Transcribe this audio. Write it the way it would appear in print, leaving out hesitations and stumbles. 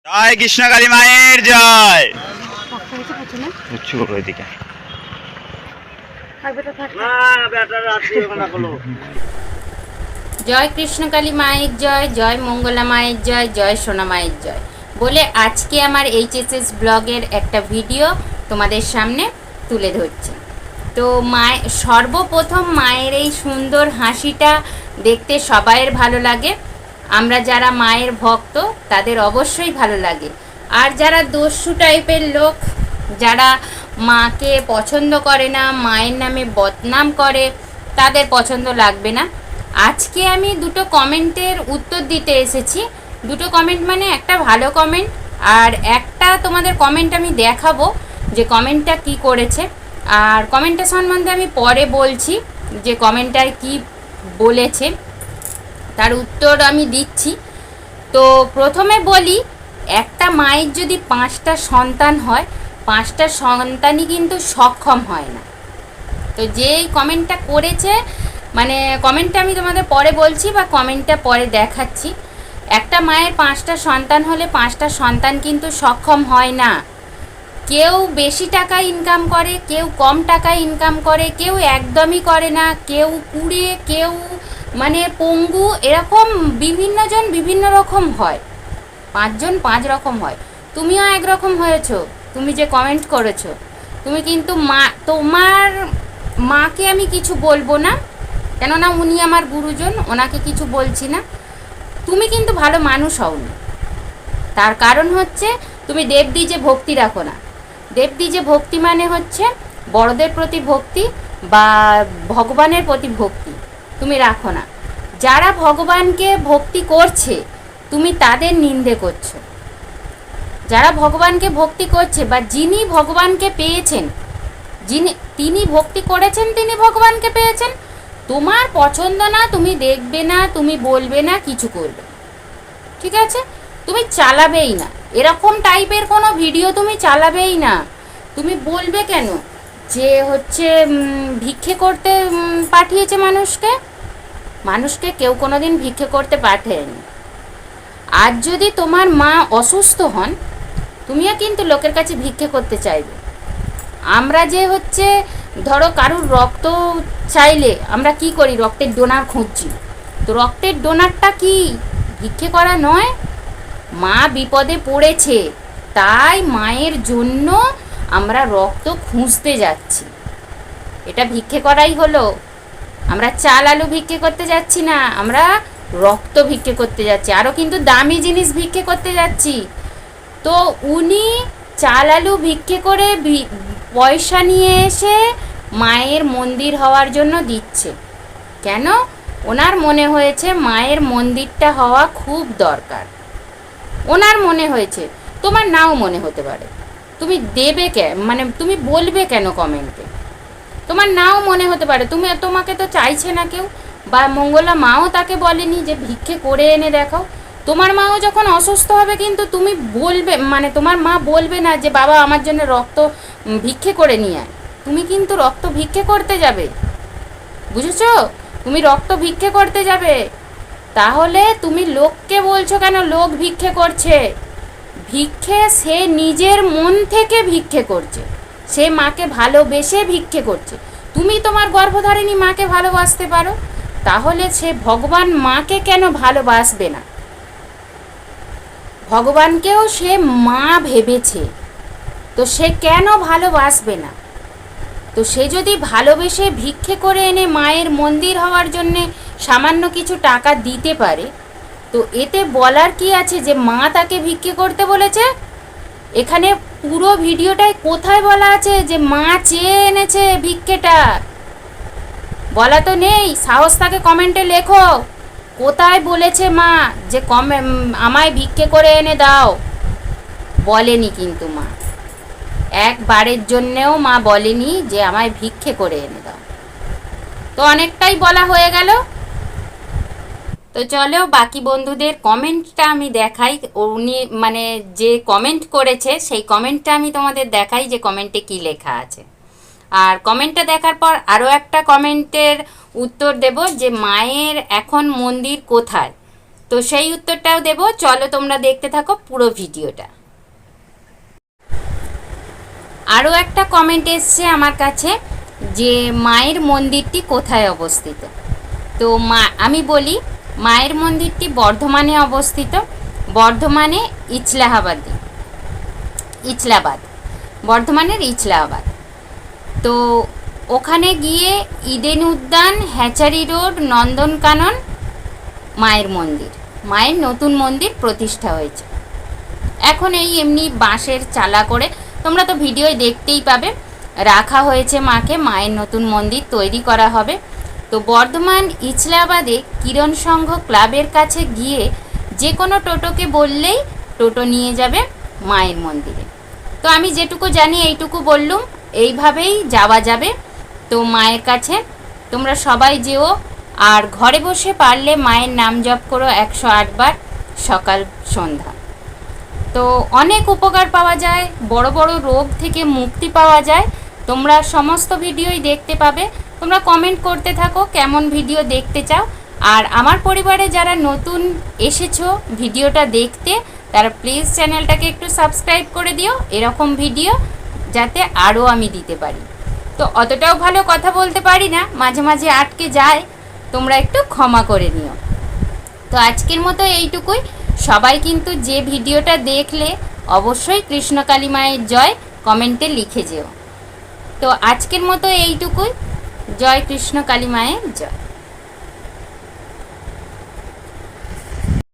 জয় কৃষ্ণকালী মায়ের জয়। জয় কৃষ্ণকালী মায়ের জয়, জয় মঙ্গলা মায়ের জয়, জয় সোনা মায়ের জয় বলে আজকে আমার এইচএসএস ব্লগের একটা ভিডিও তোমাদের সামনে তুলে ধরছি। তো সর্বপ্রথম মায়ের এই সুন্দর হাসিটা দেখতে সবাইয়ের ভালো লাগে। আমরা যারা মায়ের ভক্ত তাদের অবশ্যই ভালো লাগে। আর যারা দস্যু টাইপের লোক, যারা মাকে পছন্দ করে না, মায়ের নামে বদনাম করে, তাদের পছন্দ লাগবে না। আজকে আমি দুটো কমেন্টের উত্তর দিতে এসেছি। দুটো কমেন্ট মানে একটা ভালো কমেন্ট আর একটা তোমাদের কমেন্ট আমি দেখাবো যে কমেন্টটা কি করেছে। আর কমেন্টটা সম্বন্ধে আমি পরে বলছি যে কমেন্টটায় কি বলেছে, তার উত্তর আমি দিচ্ছি। তো প্রথমে বলি, একটা মায়ের যদি 5টা সন্তান হয়, 5টা সন্তানই কিন্তু সক্ষম হয় না। তো যেই কমেন্টটা করেছে, মানে কমেন্টটা আমি তোমাদের পরে বলছি বা কমেন্টটা পরে দেখাচ্ছি। একটা মায়ের 5টা সন্তান হলে 5টা সন্তান কিন্তু সক্ষম হয় না। কেউ বেশি টাকা ইনকাম করে, কেউ কম টাকা ইনকাম করে, কেউ একদমই করে না, কেউ কুড়ে, কেউ মানে পঙ্গু, এরকম বিভিন্ন জন বিভিন্ন রকম হয়। 5 জন 5 রকম হয়। তুমিও একরকম হয়েছো, তুমি যে কমেন্ট করেছো। তুমি কিন্তু তোমার মাকে আমি কিছু বলবো না, কেননা উনি আমার গুরুজন, ওনাকে কিছু বলছি না। তুমি কিন্তু ভালো মানুষ হওনি। তার কারণ হচ্ছে তুমি দেবদ্বিজে ভক্তি রাখো না। দেবদ্বিজে ভক্তি মানে হচ্ছে বড়দের প্রতি ভক্তি বা ভগবানের প্রতি ভক্তি তুমি রাখো না। যারা ভগবানকে ভক্তি করছে তুমি তাদের নিন্দে করছো। যারা ভগবানকে ভক্তি করছে বা যিনি ভগবানকে পেয়েছেন, তিনি ভক্তি করেছেন, তিনি ভগবানকে পেয়েছেন, তোমার পছন্দ না, তুমি দেখবে না, তুমি বলবে না, কিছু করবে, ঠিক আছে? তুমি চালাবেই না, এরকম টাইপের কোনো ভিডিও তুমি চালাবেই না। তুমি বলবে কেন যে হচ্ছে ভিক্ষে করতে পাঠিয়েছে মানুষকে? মানুষকে কেউ কোনো দিন ভিক্ষে করতে পাঠায়নি। আজ যদি তোমার মা অসুস্থ হন, তুমিও কিন্তু লোকের কাছে ভিক্ষে করতে চাইবে। আমরা যে হচ্ছে ধরো কারুর রক্ত চাইলে আমরা কি করি? রক্তের ডোনার খুঁজছি। তো রক্তের ডোনারটা কি ভিক্ষে করা নয়? মা বিপদে পড়েছে, তাই মায়ের জন্য আমরা রক্ত খুঁজতে যাচ্ছি। এটা ভিক্ষে করাই হলো। আমরা চাল আলু ভিক্ষে করতে যাচ্ছি না, আমরা রক্ত ভিক্ষে করতে যাচ্ছি, আরও কিন্তু দামি জিনিস ভিক্ষে করতে যাচ্ছি। তো উনি চাল আলু ভিক্ষে করে পয়সা নিয়ে এসে মায়ের মন্দির হওয়ার জন্য দিচ্ছে। কেন? ওনার মনে হয়েছে মায়ের মন্দিরটা হওয়া খুব দরকার। ওনার মনে হয়েছে, তোমার নাও মনে হতে পারে। তুমি দেবে মানে তুমি বলবে কেন কমেন্টে? তোমার নাও মনে হতে পারে, তোমাকে তো চাইছে না কেউ, বা মঙ্গলা মাও তাকে বলেনি যে ভিক্ষে করে এনে দেখাও। তোমার মাও যখন অসুস্থ হবে কিন্তু তুমি বলবে, মানে তোমার মা বলবে না যে বাবা আমার জন্য রক্ত ভিক্ষে করে নিয়ে আয়। তুমি কিন্তু রক্ত ভিক্ষে করতে যাবে, বুঝেছো? তুমি রক্ত ভিক্ষে করতে যাবে। তাহলে তুমি লোককে বলছো কেন লোক ভিক্ষে করছে? ভিক্ষে সে নিজের মন থেকে ভিক্ষে করছে, সে মাকে ভালোবেসে ভিক্ষে করছে। তুমি তোমার গর্ভধারিণী মাকে ভালোবাসতে পারো, তাহলে সে ভগবান মাকে কেন ভালোবাসবে না? ভগবানকেও সে মা ভেবেছে, তো সে কেন ভালোবাসবে না? তো সে যদি ভালোবেসে ভিক্ষে করে এনে মায়ের মন্দির হওয়ার জন্যে সামান্য কিছু টাকা দিতে পারে, তো এতে বলার কি আছে যে মা তাকে ভিক্ষে করতে বলেছে? এখানে পুরো ভিডিওটায় কোথায় বলা আছে যে মা চেয়ে এনেছে ভিক্ষেটা? বলা তো নেই। সাহস থাকে কমেন্টে লেখো কোথায় বলেছে মা যে আমায় ভিক্ষে করে এনে দাও। বলেনি কিন্তু মা, একবারের জন্যেও মা বলেনি যে আমায় ভিক্ষে করে এনে দাও। তো অনেকটাই বলা হয়ে গেল। তো চলো বাকি বন্ধুদের কমেন্টটা আমি দেখাই। উনি মানে যে কমেন্ট করেছে সেই কমেন্টটা আমি তোমাদের দেখাই যে কমেন্টে কি লেখা আছে। আর কমেন্টটা দেখার পর আরও একটা কমেন্টের উত্তর দেব যে মায়ের এখন মন্দির কোথায়। তো সেই উত্তরটাও দেব। চলো তোমরা দেখতে থাকো পুরো ভিডিওটা। আরও একটা কমেন্ট এসছে আমার কাছে যে মায়ের মন্দিরটি কোথায় অবস্থিত। তো আমি বলি, মায়ের মন্দিরটি বর্ধমানে অবস্থিত, বর্ধমানে ইচলাবাদ, বর্ধমানের ইচলাবাদ। তো ওখানে গিয়ে ইডেন উদ্যান, হ্যাচারি রোড, নন্দনকানন মায়ের মন্দির, মায়ের নতুন মন্দির প্রতিষ্ঠা হয়েছে। এখন এই এমনি বাঁশের চালা করে, তোমরা তো ভিডিওয় দেখতেই পাবে, রাখা হয়েছে মাকে। মায়ের নতুন মন্দির তৈরি করা হবে। তো বর্ধমান ইচলাবাদে কিরণ সংঘ ক্লাবের কাছে গিয়ে যে কোনো টোটোকে বললেই টোটো নিয়ে যাবে মায়ের মন্দিরে। তো আমি যেটুকু জানি এইটুকু বললুম, এইভাবেই যাওয়া যাবে। তো মায়ের কাছে তোমরা সবাই যেও, আর ঘরে বসে পারলে মায়ের নাম জপ করো 108 বার সকাল সন্ধ্যা। তো অনেক উপকার পাওয়া যায়, বড় বড় রোগ থেকে মুক্তি পাওয়া যায়। তোমরা সমস্ত ভিডিওই দেখতে পাবে। তোমরা কমেন্ট করতে থাকো কেমন ভিডিও দেখতে চাও। আর আমার পরিবারে যারা নতুন এসেছো ভিডিওটা দেখতে, তারা প্লিজ চ্যানেলটাকে একটু সাবস্ক্রাইব করে দিও, এরকম ভিডিও যাতে আরও আমি দিতে পারি। তো অতটাও ভালো কথা বলতে পারি না, মাঝে মাঝে আটকে যায়, তোমরা একটু ক্ষমা করে নিও। তো আজকের মতো এইটুকুই। সবাই কিন্তু যে ভিডিওটা দেখলে অবশ্যই কৃষ্ণকালী মায়ের জয় কমেন্টে লিখে যেও। তো আজকের মতো এইটুকুই। জয় কৃষ্ণকালী মায়ের জয়।